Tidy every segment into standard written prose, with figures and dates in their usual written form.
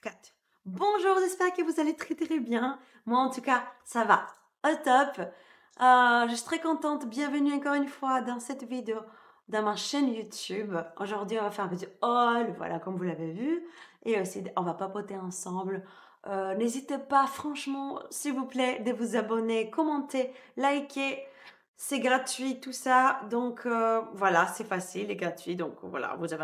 4. Bonjour, j'espère que vous allez très bien. Moi, en tout cas, ça va au top. Je suis très contente. Bienvenue encore une fois dans cette vidéo dans ma chaîne YouTube. Aujourd'hui, on va faire un petit haul, voilà, comme vous l'avez vu. Et aussi, on va papoter ensemble. N'hésitez pas, franchement, s'il vous plaît, de vous abonner, commenter, liker. C'est gratuit, tout ça. Donc, voilà, c'est facile et gratuit. Donc, voilà, vous avez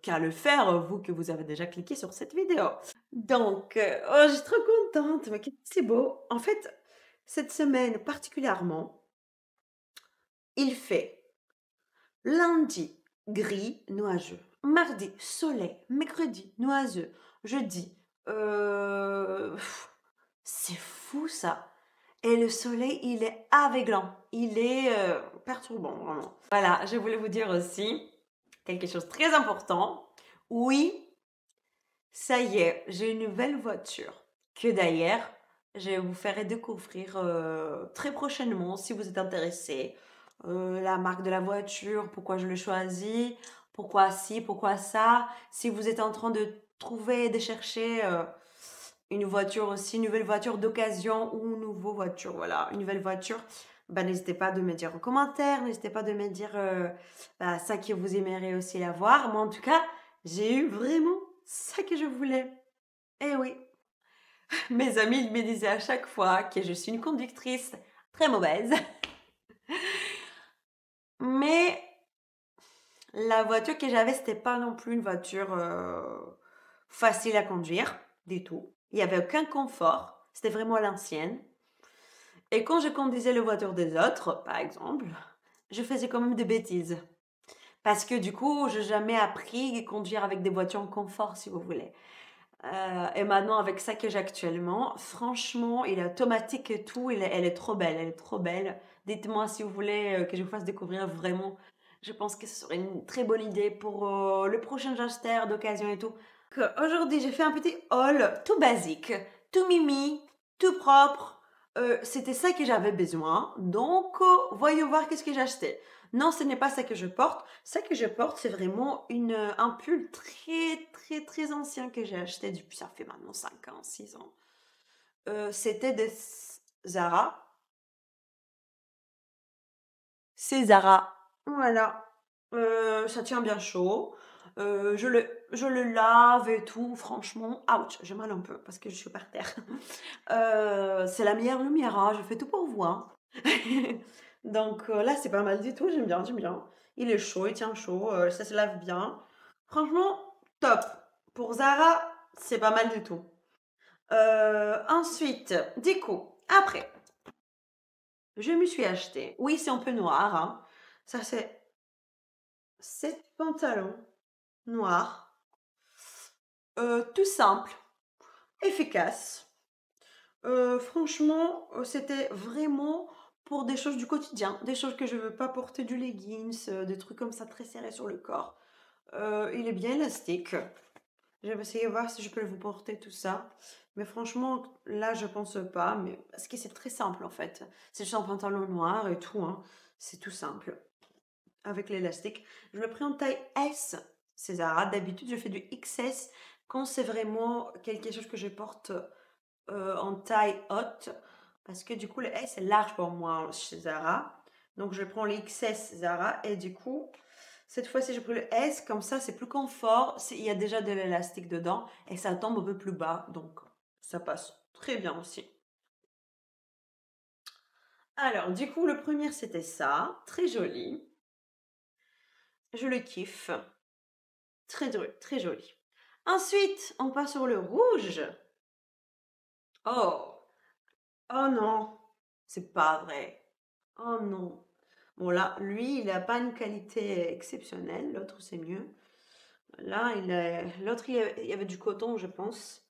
qu'à le faire, vous que vous avez déjà cliqué sur cette vidéo. Donc, oh, je suis trop contente, mais c'est beau. En fait, cette semaine particulièrement, il fait lundi gris, nuageux, mardi soleil, mercredi nuageux, jeudi, c'est fou ça. Et le soleil, il est aveuglant, il est perturbant vraiment. Voilà, je voulais vous dire aussi quelque chose de très important. Oui, ça y est, j'ai une nouvelle voiture que d'ailleurs, je vous ferai découvrir très prochainement si vous êtes intéressé. La marque de la voiture, pourquoi je l'ai choisie, pourquoi ci, pourquoi ça. Si vous êtes en train de trouver, de chercher une voiture aussi, une nouvelle voiture d'occasion ou une nouvelle voiture, voilà, une nouvelle voiture, bah, n'hésitez pas de me dire en commentaire, n'hésitez pas de me dire bah, ça que vous aimeriez aussi la voir. Moi, en tout cas, j'ai eu vraiment ça que je voulais. Eh oui, mes amis me disaient à chaque fois que je suis une conductrice très mauvaise. Mais la voiture que j'avais, c'était pas non plus une voiture facile à conduire, du tout. Il n'y avait aucun confort. C'était vraiment à l'ancienne. Et quand je conduisais la voiture des autres, par exemple, je faisais quand même des bêtises. Parce que du coup, je n'ai jamais appris à conduire avec des voitures en confort, si vous voulez. Et maintenant, avec ça que j'ai actuellement, franchement, il est automatique et tout. Elle est trop belle, elle est trop belle. Dites-moi si vous voulez que je vous fasse découvrir vraiment. Je pense que ce serait une très bonne idée pour le prochain acheteur d'occasion et tout. Aujourd'hui, j'ai fait un petit haul tout basique, tout mimi, tout propre. C'était ça que j'avais besoin. Donc, voyons voir qu'est-ce que j'ai acheté. Non, ce n'est pas ça que je porte. Ça que je porte, c'est vraiment un pull très ancien que j'ai acheté depuis, ça fait maintenant 5 ans, 6 ans. C'était de Zara. C'est Zara. Voilà. Ça tient bien chaud. Je le lave et tout. Franchement, ouch, j'ai mal un peu parce que je suis par terre. C'est la meilleure lumière, hein, je fais tout pour vous, hein. Donc là, c'est pas mal du tout, j'aime bien, j'aime bien. Il est chaud, il tient chaud, ça se lave bien. Franchement, top. Pour Zara, c'est pas mal du tout. Ensuite, du coup, après, je me suis acheté. Oui, c'est un peu noir, hein. Ça, c'est 7 pantalons noirs, tout simple, efficace. Franchement, c'était vraiment pour des choses du quotidien, des choses que je veux pas porter du leggings, des trucs comme ça très serrés sur le corps. Il est bien élastique. Je vais essayer de voir si je peux vous porter tout ça. Mais franchement, là, je pense pas. Mais parce que c'est très simple en fait. C'est juste un pantalon noir et tout, hein. C'est tout simple. Avec l'élastique. Je le prends en taille S, c'est Zara. D'habitude, je fais du XS quand c'est vraiment quelque chose que je porte en taille haute parce que du coup le S est large pour moi chez Zara, donc je prends le XS Zara et du coup cette fois-ci je prends le S, comme ça c'est plus confort, il y a déjà de l'élastique dedans et ça tombe un peu plus bas, donc ça passe très bien aussi. Alors du coup le premier c'était ça, très joli, je le kiffe, très joli. Ensuite on passe sur le rouge. Oh, oh non, c'est pas vrai. Oh non. Bon là, lui, il n'a pas une qualité exceptionnelle, l'autre c'est mieux. Là, l'autre il y avait du coton, je pense.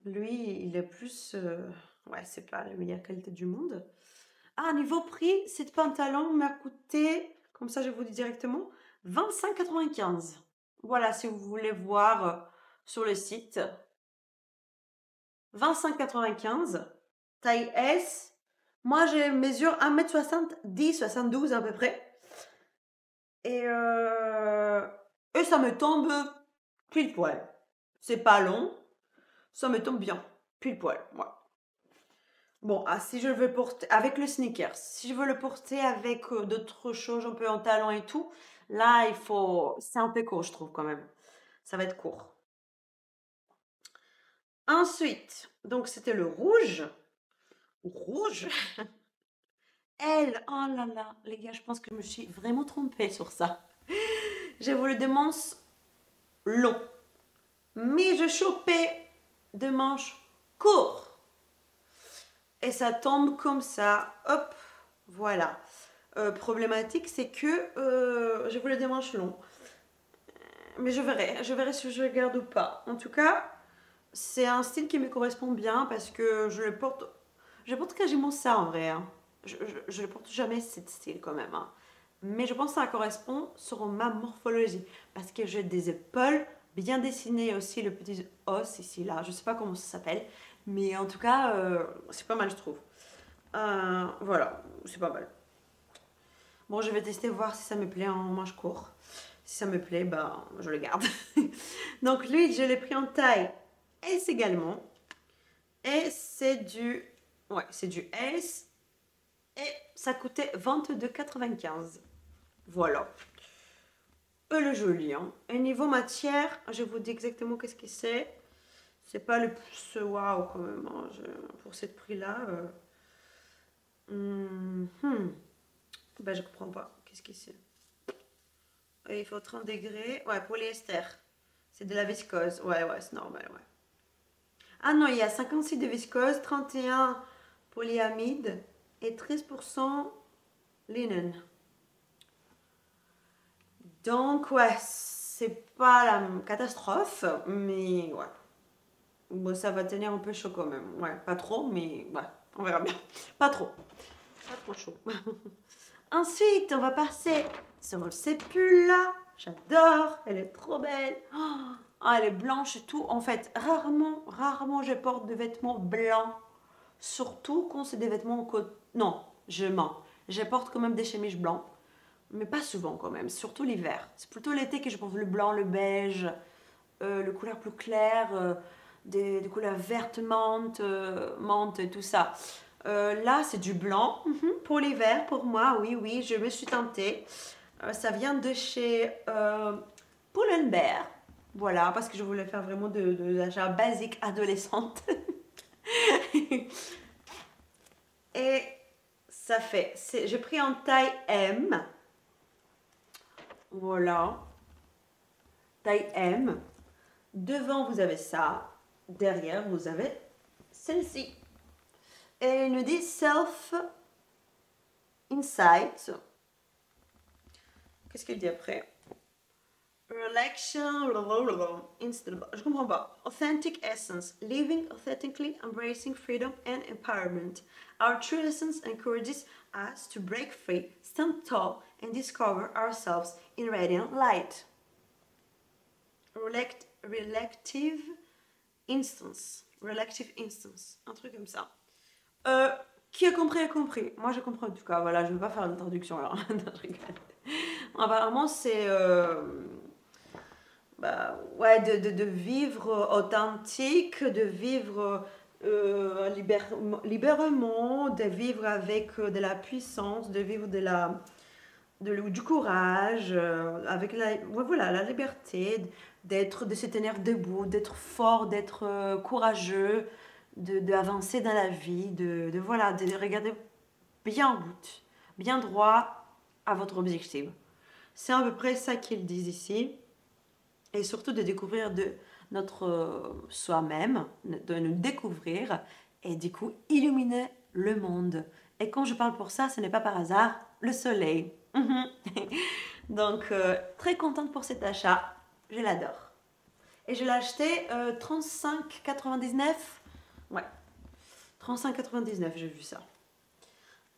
Lui, il est plus, ouais, c'est pas la meilleure qualité du monde. Ah, niveau prix, cet pantalon m'a coûté, comme ça je vous dis directement, 25,95. Voilà, si vous voulez voir sur le site. 25,95, taille S. Moi, je mesure 1m70, 72 à peu près. Et, et ça me tombe pile poil. C'est pas long. Ça me tombe bien, pile poil, ouais. Bon, ah, si je veux porter avec le sneakers, si je veux le porter avec d'autres choses, un peu en talons et tout, là, il faut... C'est un peu court, je trouve, quand même. Ça va être court. Ensuite, donc c'était le rouge. Rouge? Elle, oh là là, les gars, je pense que je me suis vraiment trompée sur ça. J'ai voulu des manches longs, mais je chopais des manches courts. Et ça tombe comme ça, hop, voilà. Problématique, c'est que je voulais des manches longs. Mais je verrai si je le garde ou pas. En tout cas, c'est un style qui me correspond bien parce que je porte quasiment ça en vrai, hein. Je ne porte jamais ce style quand même, hein. Mais je pense que ça correspond sur ma morphologie parce que j'ai des épaules bien dessinées aussi, le petit os ici, là. Je sais pas comment ça s'appelle, mais en tout cas, c'est pas mal, je trouve. Voilà, c'est pas mal. Bon, je vais tester voir si ça me plaît en manche court. Si ça me plaît, ben, je le garde. Donc lui, je l'ai pris en taille S également. Et c'est du... Ouais, c'est du S. Et ça coûtait 22,95. Voilà. Le joli, hein. Et niveau matière, je vous dis exactement qu'est-ce que c'est. C'est pas le plus waouh quand même, hein, pour ce prix-là. Ben, je comprends pas. Qu'est-ce que c'est? Il faut 30 degrés. Ouais, polyester. C'est de la viscose. Ouais, ouais, c'est normal, ouais. Ah non, il y a 56 de viscose, 31 polyamide et 13% linen. Donc, ouais, c'est pas la catastrophe, mais ouais. Bon, ça va tenir un peu chaud quand même. Ouais, pas trop, mais ouais, on verra bien. Pas trop. Pas trop chaud. Ensuite, on va passer sur cette pull-là. J'adore, elle est trop belle. Oh, elle est blanche et tout. En fait, rarement je porte de vêtements blancs. Surtout quand c'est des vêtements... Non, je mens. Je porte quand même des chemises blancs. Mais pas souvent quand même, surtout l'hiver. C'est plutôt l'été que je porte le blanc, le beige, le couleur plus claire, des couleurs vertes, menthe et tout ça. Là, c'est du blanc pour l'hiver, pour moi, oui, oui, je me suis tentée. Ça vient de chez Pull&Bear. Voilà, parce que je voulais faire vraiment de l'achat basique adolescente. Et ça fait, j'ai pris en taille M. Voilà, taille M. Devant, vous avez ça. Derrière, vous avez celle-ci. Et il nous dit Self Insight. Qu'est-ce qu'il dit après? Relaxation, je comprends pas. Authentic essence, living authentically, embracing freedom and empowerment. Our true essence encourages us to break free, stand tall, and discover ourselves in radiant light. Relative instance, un truc comme ça. Qui a compris a compris. Moi j'ai compris en tout cas. Voilà, je ne vais pas faire une traduction là. Apparemment c'est ouais, de vivre authentique, de vivre librement, de vivre avec de la puissance, de vivre du courage, avec voilà, la liberté, de se tenir debout, d'être fort, d'être courageux, d'avancer dans la vie, voilà, de regarder bien en route, bien droit à votre objectif. C'est à peu près ça qu'ils disent ici. Et surtout de découvrir de notre soi-même, de nous découvrir et du coup illuminer le monde. Et quand je parle pour ça, ce n'est pas par hasard, le soleil. Donc, très contente pour cet achat, je l'adore. Et je l'ai acheté 35,99. Ouais, 35,99, j'ai vu ça.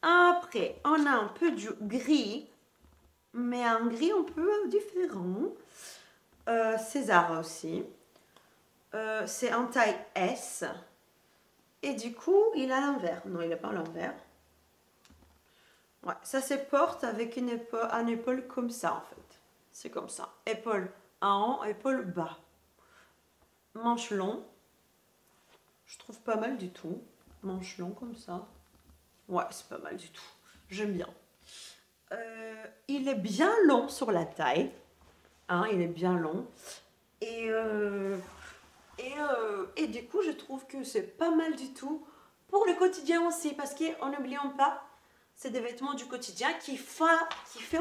Après, on a un peu du gris, mais un gris un peu différent. César aussi. C'est en taille S. Et du coup, il a l'envers. Non, il n'est pas à l'envers. Ouais, ça se porte avec une épaule comme ça en fait. C'est comme ça. Épaule en haut, épaule bas. Manche long. Je trouve pas mal du tout. Manche long comme ça. Ouais, c'est pas mal du tout. J'aime bien. Il est bien long sur la taille. Hein, il est bien long. Et, et du coup, je trouve que c'est pas mal du tout pour le quotidien aussi. Parce qu'en n'oublions pas, c'est des vêtements du quotidien qui fait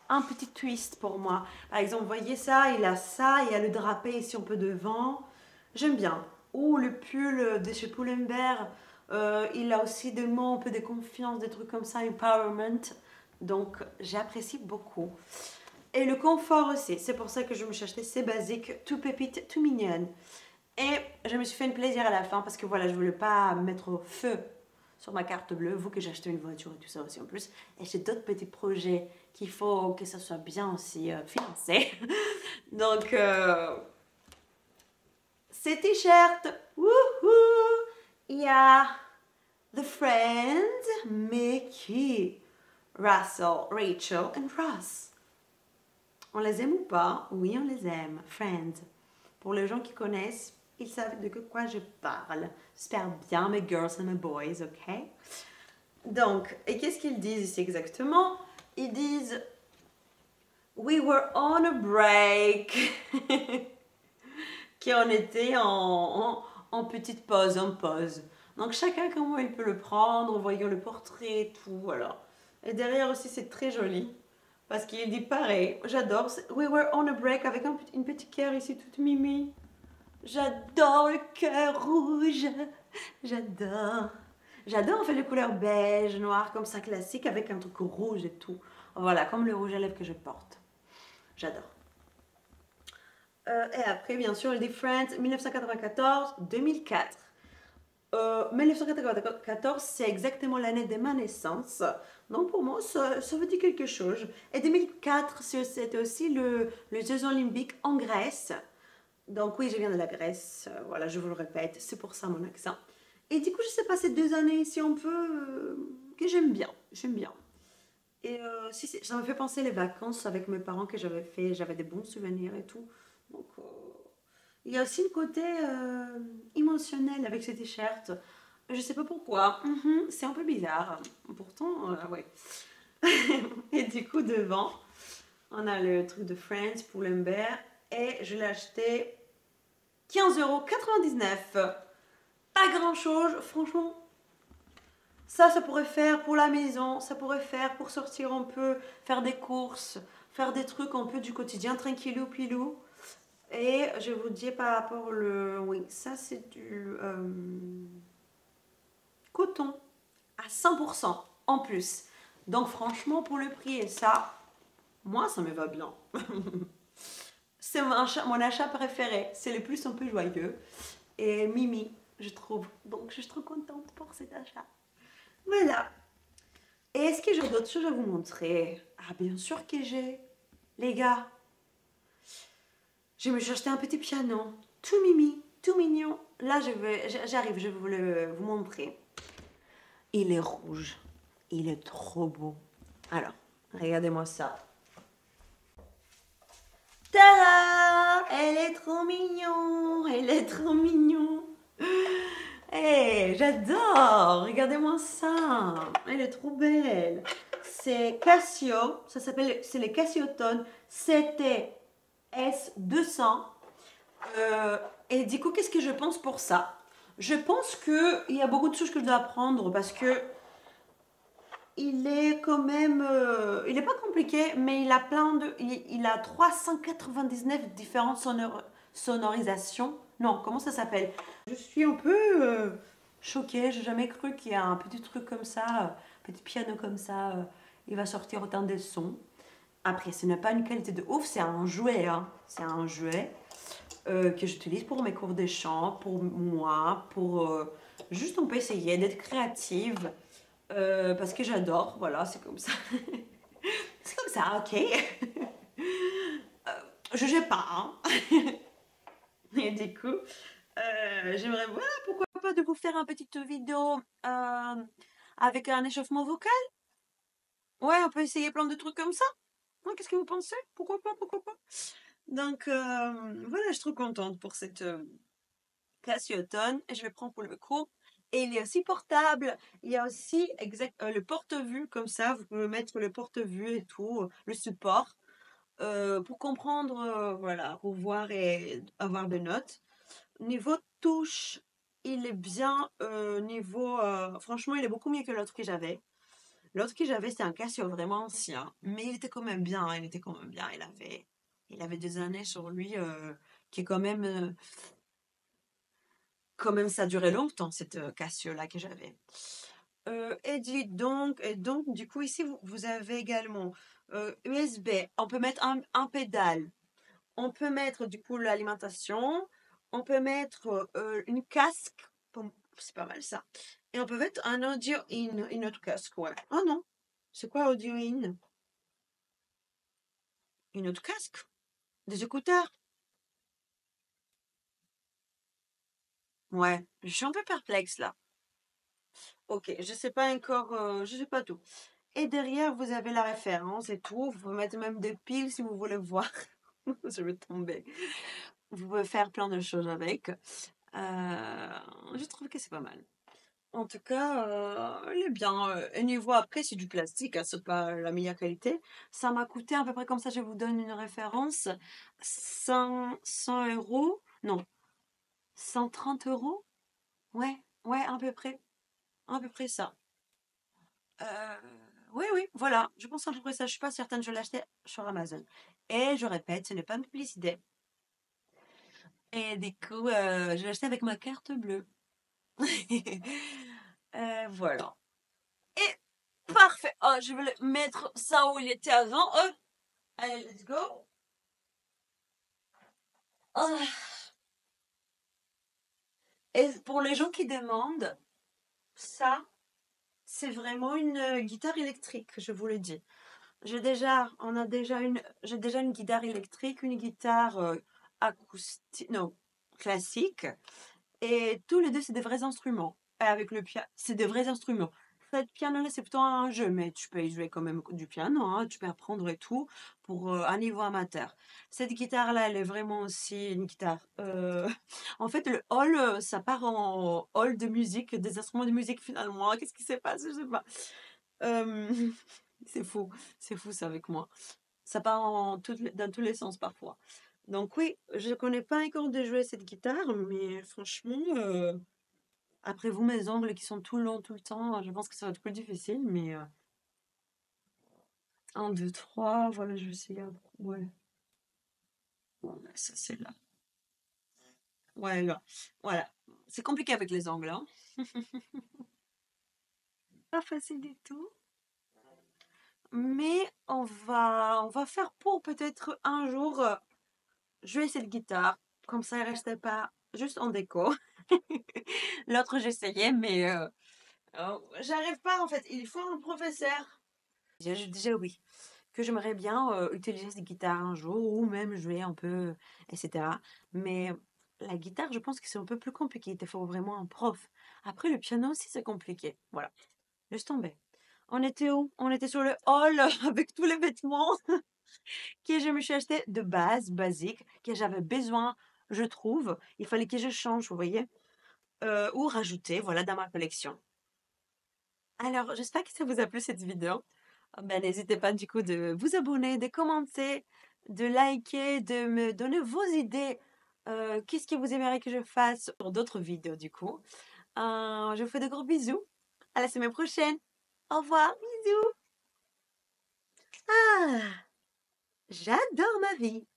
un petit twist pour moi. Par exemple, vous voyez ça, il y a le drapé ici un peu devant. J'aime bien. Ou le pull de chez Pull&Bear, il a aussi des mots un peu de confiance, des trucs comme ça, empowerment. Donc, j'apprécie beaucoup. Et le confort aussi, c'est pour ça que je me suis acheté ces basiques, tout pépites, tout mignonnes. Et je me suis fait un plaisir à la fin parce que voilà, je voulais pas mettre au feu sur ma carte bleue, vous que j'ai acheté une voiture et tout ça aussi en plus. Et j'ai d'autres petits projets qu'il faut que ça soit bien aussi financé. Donc, ces t-shirts, wouhou, il y a The Friends, Mickey, Russell, Rachel et Ross. On les aime ou pas? Oui, on les aime. Friends. Pour les gens qui connaissent, ils savent de quoi je parle. J'espère bien mes girls et mes boys, ok? Donc, et qu'est-ce qu'ils disent ici exactement? Ils disent We were on a break. Qu'on était en petite pause, en pause. Donc chacun comment il peut le prendre en voyant le portrait et tout, voilà. Et derrière aussi c'est très joli. Parce qu'il dit pareil, j'adore. We were on a break avec une petite cœur ici toute mimi. J'adore le cœur rouge. J'adore. J'adore en fait les couleurs beige, noir comme ça classique avec un truc rouge et tout. Voilà, comme le rouge à lèvres que je porte. J'adore. Et après, bien sûr, le Different 1994-2004. 1994, c'est exactement l'année de ma naissance. Donc pour moi, ça veut dire quelque chose. Et 2004, c'était aussi les Jeux Olympiques en Grèce. Donc oui, je viens de la Grèce. Voilà, je vous le répète, c'est pour ça mon accent. Et du coup, je sais pas, ces 2 années, si on peut, que j'aime bien. J'aime bien. Et si, ça me fait penser les vacances avec mes parents que j'avais fait. J'avais des bons souvenirs et tout. Donc, il y a aussi le côté émotionnel avec ces t-shirts. Je sais pas pourquoi. C'est un peu bizarre. Pourtant, ouais. Et du coup, devant, on a le truc de Friends pour Lambert. Et je l'ai acheté 15,99 €. Pas grand chose, franchement. Ça pourrait faire pour la maison, ça pourrait faire pour sortir un peu, faire des courses, faire des trucs un peu du quotidien, tranquillou pilou. Et je vous dis par rapport le... Oui, ça c'est du coton à 100% en plus. Donc franchement, pour le prix et ça, moi ça me va bien. C'est mon achat préféré. C'est le plus un peu joyeux. Et Mimi, je trouve. Donc je suis trop contente pour cet achat. Voilà. Et est-ce que j'ai d'autres choses à vous montrer? Ah, bien sûr que j'ai. Les gars, je me suis acheté un petit piano. Tout mimi, tout mignon. Là, j'arrive, je vais vous montrer. Il est rouge. Il est trop beau. Alors, regardez-moi ça. Tada! Elle est trop mignon. Elle est trop mignon. Hey, j'adore. Regardez-moi ça. Elle est trop belle. C'est Casio. Ça s'appelle, c'est les Cassioton CT-S200. Et du coup, qu'est-ce que je pense pour ça? Je pense qu'il y a beaucoup de choses que je dois apprendre parce que il est quand même, il n'est pas compliqué, mais il a il a 399 différentes sonorisations. Non, comment ça s'appelle? Je suis un peu choquée. J'ai jamais cru qu'il y a un petit truc comme ça, petit piano comme ça, il va sortir autant de sons. Après, ce n'est pas une qualité de ouf, c'est un jouet, hein. C'est un jouet que j'utilise pour mes cours de chant, pour moi, pour juste on peut essayer d'être créative. Parce que j'adore, voilà, c'est comme ça. C'est comme ça, ok. Jugez pas, hein. Et du coup, j'aimerais, voilà, pourquoi pas de vous faire une petite vidéo avec un échauffement vocal. Ouais, on peut essayer plein de trucs comme ça. Hein, qu'est-ce que vous pensez? Pourquoi pas, pourquoi pas? Donc, voilà, je suis trop contente pour Casio Tone, et je le prends pour le coup. Et il est aussi portable. Il y a aussi le porte-vue, comme ça, vous pouvez mettre le porte-vue et tout, le support, pour comprendre, voilà, revoir et avoir des notes. Niveau touche, il est bien. Franchement, il est beaucoup mieux que l'autre que j'avais. L'autre que j'avais, c'était un Casio vraiment ancien, mais il était quand même bien, hein, il était quand même bien. Il avait des années sur lui, qui est quand même, ça a duré longtemps, cette Casio-là que j'avais. Et donc, du coup, ici, vous avez également USB. On peut mettre un pédale. On peut mettre, du coup, l'alimentation. On peut mettre une casque. C'est pas mal ça. Et on peut mettre un audio in, une autre casque, ouais. Oh non, c'est quoi audio in? Une autre casque? Des écouteurs? Ouais, je suis un peu perplexe là. Ok, je sais pas encore, je sais pas tout. Et derrière, vous avez la référence et tout. Vous pouvez mettre même des piles si vous voulez voir. Je vais tomber. Vous pouvez faire plein de choses avec. Je trouve que c'est pas mal. En tout cas, il est bien. Et niveau après, c'est du plastique, hein, c'est pas la meilleure qualité. Ça m'a coûté à peu près comme ça, je vous donne une référence. 100 euros. Non, 130 euros. Ouais, ouais, à peu près. À peu près ça. Euh, oui, oui, voilà. Je pense à peu près ça. Je suis pas certaine. Je l'ai acheté sur Amazon. Et je répète, ce n'est pas une publicité. Et du coup, je l'ai acheté avec ma carte bleue. Voilà. Et parfait. Oh, je vais le mettre ça où il était avant. Oh, allez, let's go. Oh. Et pour les gens qui demandent, ça, c'est vraiment une guitare électrique, je vous le dis. J'ai déjà une guitare électrique, une guitare acoustique, non, classique. Et tous les deux, c'est des vrais instruments. Et avec le piano, c'est des vrais instruments. Cette piano-là, c'est plutôt un jeu, mais tu peux y jouer quand même du piano, hein, tu peux apprendre et tout pour un niveau amateur. Cette guitare-là, elle est vraiment aussi une guitare. En fait, le hall, ça part en hall de musique, des instruments de musique finalement. Qu'est-ce qui s'est passé? Je sais pas. Euh, c'est fou ça avec moi. Ça part dans tous les sens parfois. Donc oui, je connais pas encore de jouer cette guitare, mais franchement, après vous, mes ongles qui sont tout longs tout le temps, je pense que ça va être plus difficile, mais 1, 2, 3, voilà, je vais essayer. Ouais, ouais, ça c'est là. Ouais, là. Voilà. C'est compliqué avec les ongles, hein. Pas facile du tout. Mais on va faire pour peut-être un jour jouer cette guitare. Comme ça, elle reste pas juste en déco. L'autre, j'essayais, mais j'arrive pas en fait. Il faut un professeur. J'ai déjà oui. Que j'aimerais bien utiliser cette guitare un jour ou même jouer un peu, etc. Mais la guitare, je pense que c'est un peu plus compliqué. Il faut vraiment un prof. Après, le piano aussi, c'est compliqué. Voilà. Laisse tomber. On était où? On était sur le hall avec tous les vêtements que je me suis acheté de base, basique, que j'avais besoin, je trouve. Il fallait que je change, vous voyez, ou rajouter, voilà, dans ma collection. Alors, j'espère que ça vous a plu cette vidéo. Ben, n'hésitez pas du coup de vous abonner, de commenter, de liker, de me donner vos idées. Qu'est-ce que vous aimeriez que je fasse pour d'autres vidéos du coup. Je vous fais de gros bisous. À la semaine prochaine. Au revoir. Bisous. Ah, j'adore ma vie.